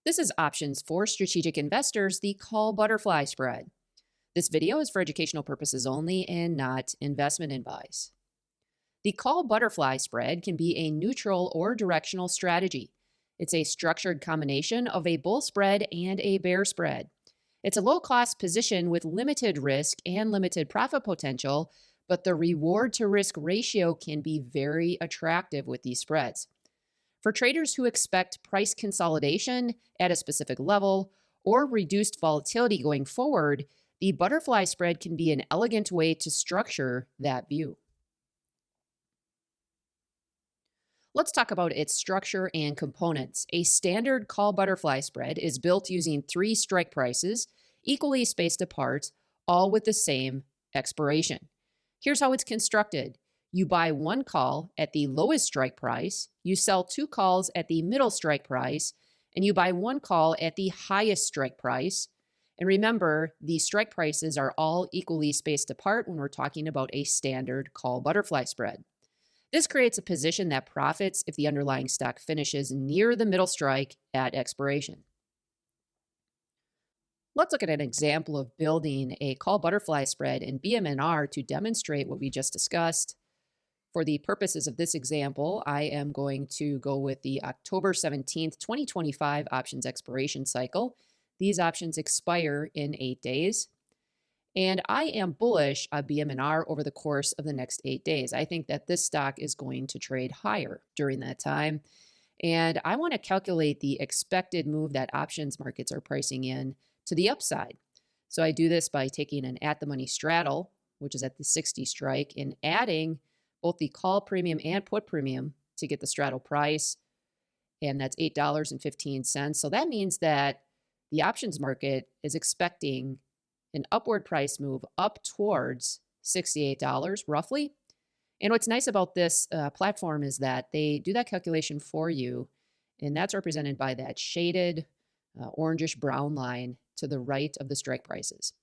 This is options for strategic investors, the call butterfly spread. This video is for educational purposes only and not investment advice. The call butterfly spread can be a neutral or directional strategy. It's a structured combination of a bull spread and a bear spread. It's a low-cost position with limited risk and limited profit potential, but the reward to risk ratio can be very attractive with these spreads. For traders who expect price consolidation at a specific level or reduced volatility going forward, the butterfly spread can be an elegant way to structure that view. Let's talk about its structure and components. A standard call butterfly spread is built using 3 strike prices, equally spaced apart, all with the same expiration. Here's how it's constructed. You buy 1 call at the lowest strike price, you sell 2 calls at the middle strike price, and you buy 1 call at the highest strike price. And remember, the strike prices are all equally spaced apart when we're talking about a standard call butterfly spread. This creates a position that profits if the underlying stock finishes near the middle strike at expiration. Let's look at an example of building a call butterfly spread in BMNR to demonstrate what we just discussed. For the purposes of this example, I am going to go with the October 17th, 2025 options expiration cycle. These options expire in 8 days. And I am bullish on BMNR over the course of the next 8 days. I think that this stock is going to trade higher during that time. And I want to calculate the expected move that options markets are pricing in to the upside. So I do this by taking an at-the-money straddle, which is at the 60 strike, and adding both the call premium and put premium to get the straddle price. And that's $8.15. So that means that the options market is expecting an upward price move up towards $68 roughly. And what's nice about this platform is that they do that calculation for you, and that's represented by that shaded orangish brown line to the right of the strike prices.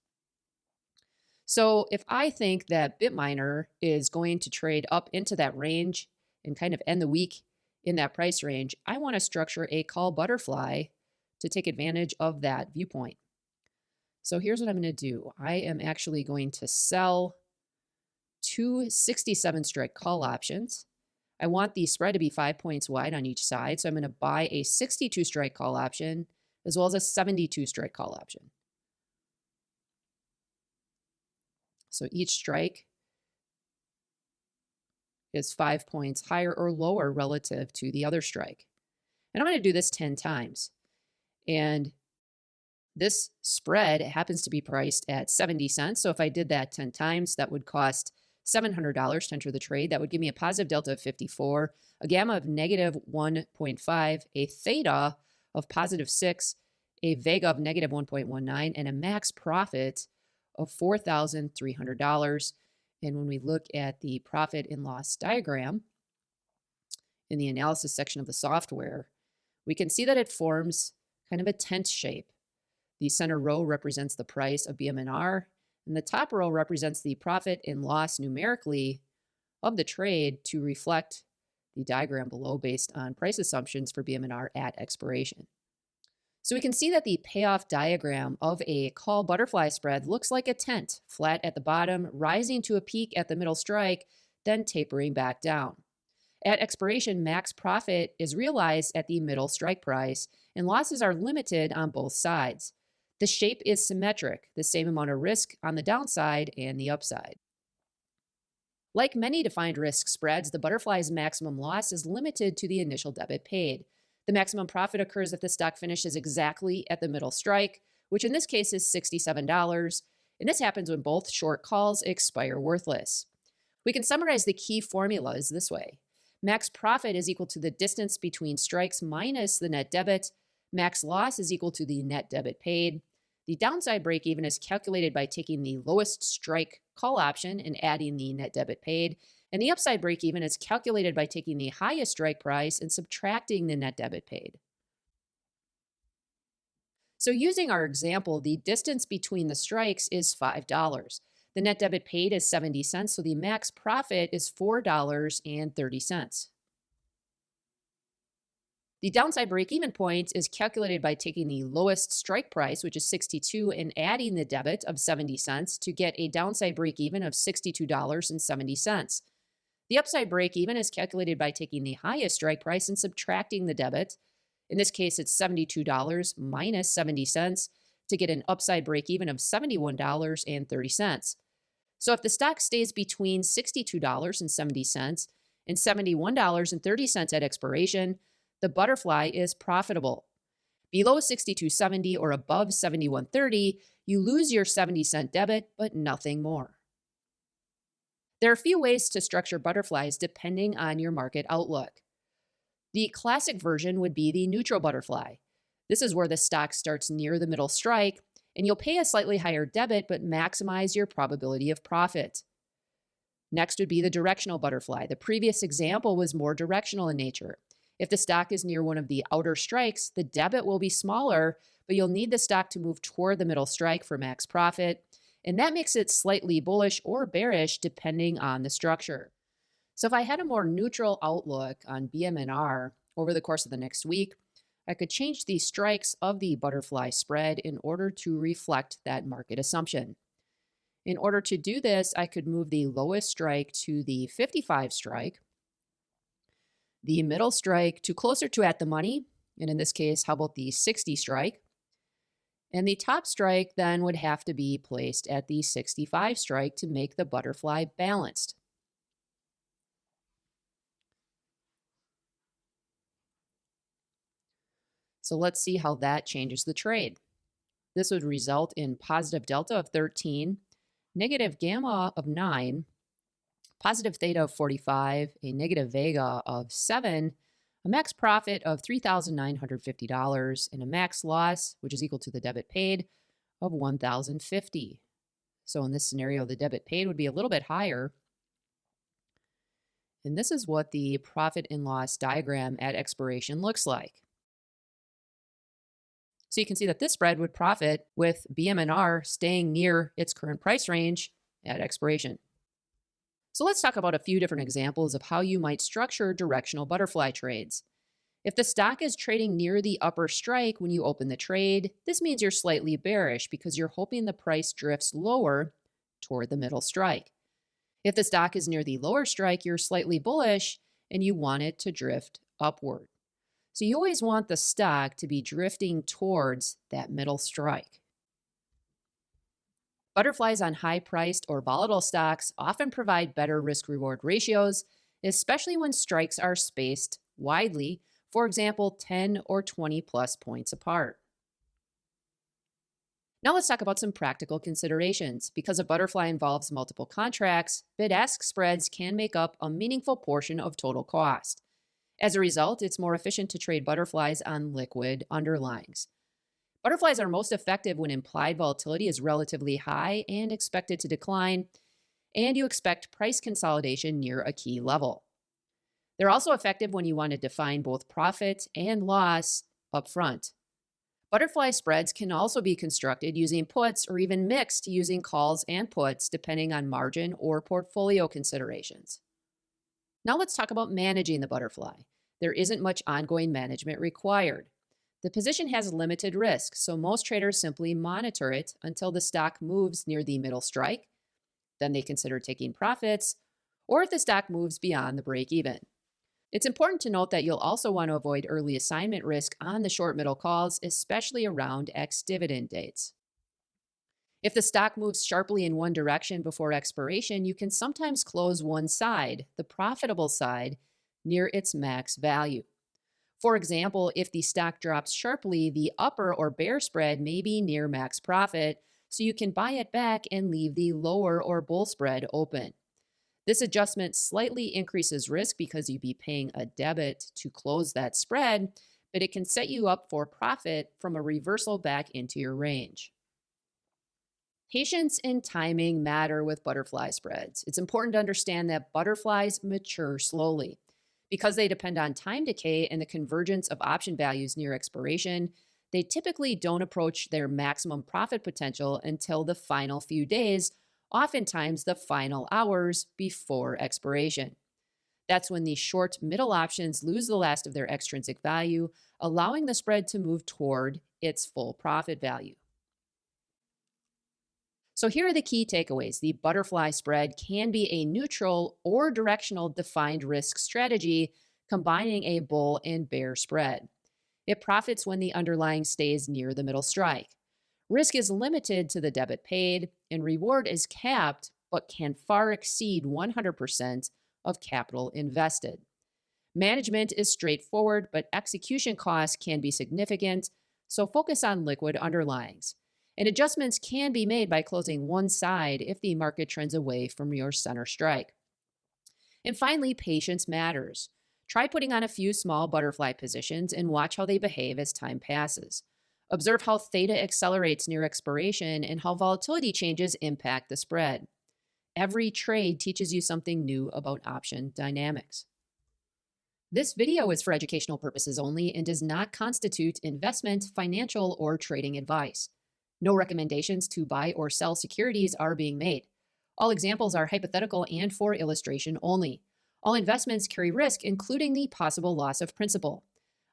So if I think that BitMiner is going to trade up into that range and kind of end the week in that price range, I want to structure a call butterfly to take advantage of that viewpoint. So here's what I'm going to do. I am actually going to sell 2 67 strike call options. I want the spread to be 5 points wide on each side. So I'm going to buy a 62 strike call option as well as a 72 strike call option. So each strike is 5 points higher or lower relative to the other strike. And I'm going to do this 10 times. And this spread happens to be priced at 70 cents. So if I did that 10 times, that would cost $700 to enter the trade. That would give me a positive delta of 54, a gamma of negative 1.5, a theta of positive 6, a vega of negative 1.19, and a max profit of $4,300. And when we look at the profit and loss diagram in the analysis section of the software, we can see that it forms kind of a tent shape. The center row represents the price of BMNR, and the top row represents the profit and loss numerically of the trade to reflect the diagram below based on price assumptions for BMNR at expiration. So we can see that the payoff diagram of a call butterfly spread looks like a tent, flat at the bottom, rising to a peak at the middle strike, then tapering back down. At expiration, max profit is realized at the middle strike price, and losses are limited on both sides. The shape is symmetric, the same amount of risk on the downside and the upside. Like many defined risk spreads, the butterfly's maximum loss is limited to the initial debit paid. The maximum profit occurs if the stock finishes exactly at the middle strike, which in this case is $67, and this happens when both short calls expire worthless. We can summarize the key formulas this way. Max profit is equal to the distance between strikes minus the net debit. Max loss is equal to the net debit paid. The downside break even is calculated by taking the lowest strike call option and adding the net debit paid. And the upside break even is calculated by taking the highest strike price and subtracting the net debit paid. So using our example, the distance between the strikes is $5. The net debit paid is 70 cents, so the max profit is $4.30. The downside break-even point is calculated by taking the lowest strike price, which is 62, and adding the debit of 70 cents to get a downside break-even of $62.70. The upside break-even is calculated by taking the highest strike price and subtracting the debit. In this case, it's $72 minus 70 cents to get an upside break-even of $71.30. So if the stock stays between $62.70 and $71.30 at expiration, the butterfly is profitable. Below 62.70 or above 71.30, you lose your 70-cent debit, but nothing more. There are a few ways to structure butterflies depending on your market outlook. The classic version would be the neutral butterfly. This is where the stock starts near the middle strike, and you'll pay a slightly higher debit but maximize your probability of profit. Next would be the directional butterfly. The previous example was more directional in nature. If the stock is near one of the outer strikes, the debit will be smaller, but you'll need the stock to move toward the middle strike for max profit, and that makes it slightly bullish or bearish depending on the structure. So if I had a more neutral outlook on BMNR over the course of the next week, I could change the strikes of the butterfly spread in order to reflect that market assumption. In order to do this, I could move the lowest strike to the 55 strike, the middle strike to closer to at the money, and in this case, how about the 60 strike? And the top strike then would have to be placed at the 65 strike to make the butterfly balanced. So let's see how that changes the trade. This would result in positive delta of 13, negative gamma of 9, positive theta of 45, a negative vega of 7, a max profit of $3,950, and a max loss, which is equal to the debit paid, of $1,050. So in this scenario, the debit paid would be a little bit higher. And this is what the profit and loss diagram at expiration looks like. So you can see that this spread would profit with BMNR staying near its current price range at expiration. So let's talk about a few different examples of how you might structure directional butterfly trades. If the stock is trading near the upper strike when you open the trade, this means you're slightly bearish because you're hoping the price drifts lower toward the middle strike. If the stock is near the lower strike, you're slightly bullish and you want it to drift upward. So you always want the stock to be drifting towards that middle strike. Butterflies on high-priced or volatile stocks often provide better risk-reward ratios, especially when strikes are spaced widely, for example, 10 or 20 plus points apart. Now let's talk about some practical considerations. Because a butterfly involves multiple contracts, bid-ask spreads can make up a meaningful portion of total cost. As a result, it's more efficient to trade butterflies on liquid underlyings. Butterflies are most effective when implied volatility is relatively high and expected to decline, and you expect price consolidation near a key level. They're also effective when you want to define both profit and loss up front. Butterfly spreads can also be constructed using puts or even mixed using calls and puts depending on margin or portfolio considerations. Now let's talk about managing the butterfly. There isn't much ongoing management required. The position has limited risk, so most traders simply monitor it until the stock moves near the middle strike. Then they consider taking profits, or if the stock moves beyond the break-even. It's important to note that you'll also want to avoid early assignment risk on the short middle calls, especially around ex-dividend dates. If the stock moves sharply in one direction before expiration, you can sometimes close one side, the profitable side, near its max value. For example, if the stock drops sharply, the upper or bear spread may be near max profit, so you can buy it back and leave the lower or bull spread open. This adjustment slightly increases risk because you'd be paying a debit to close that spread, but it can set you up for profit from a reversal back into your range. Patience and timing matter with butterfly spreads. It's important to understand that butterflies mature slowly. Because they depend on time decay and the convergence of option values near expiration, they typically don't approach their maximum profit potential until the final few days, oftentimes the final hours before expiration. That's when the short middle options lose the last of their extrinsic value, allowing the spread to move toward its full profit value. So here are the key takeaways. The butterfly spread can be a neutral or directional defined risk strategy, combining a bull and bear spread. It profits when the underlying stays near the middle strike. Risk is limited to the debit paid, and reward is capped but can far exceed 100% of capital invested. Management is straightforward, but execution costs can be significant, so focus on liquid underlyings. And adjustments can be made by closing one side if the market trends away from your center strike. And finally, patience matters. Try putting on a few small butterfly positions and watch how they behave as time passes. Observe how theta accelerates near expiration and how volatility changes impact the spread. Every trade teaches you something new about option dynamics. This video is for educational purposes only and does not constitute investment, financial, or trading advice. No recommendations to buy or sell securities are being made. All examples are hypothetical and for illustration only. All investments carry risk, including the possible loss of principal.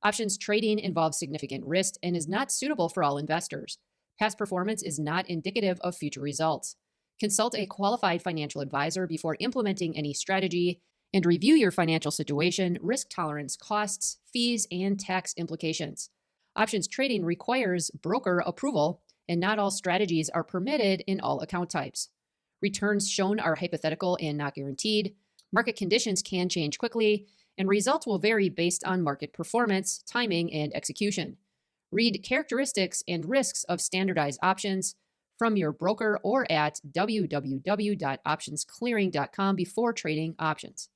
Options trading involves significant risk and is not suitable for all investors. Past performance is not indicative of future results. Consult a qualified financial advisor before implementing any strategy and review your financial situation, risk tolerance, costs, fees, and tax implications. Options trading requires broker approval, and not all strategies are permitted in all account types. Returns shown are hypothetical and not guaranteed. Market conditions can change quickly, and results will vary based on market performance, timing, and execution. Read characteristics and risks of standardized options from your broker or at www.optionsclearing.com before trading options.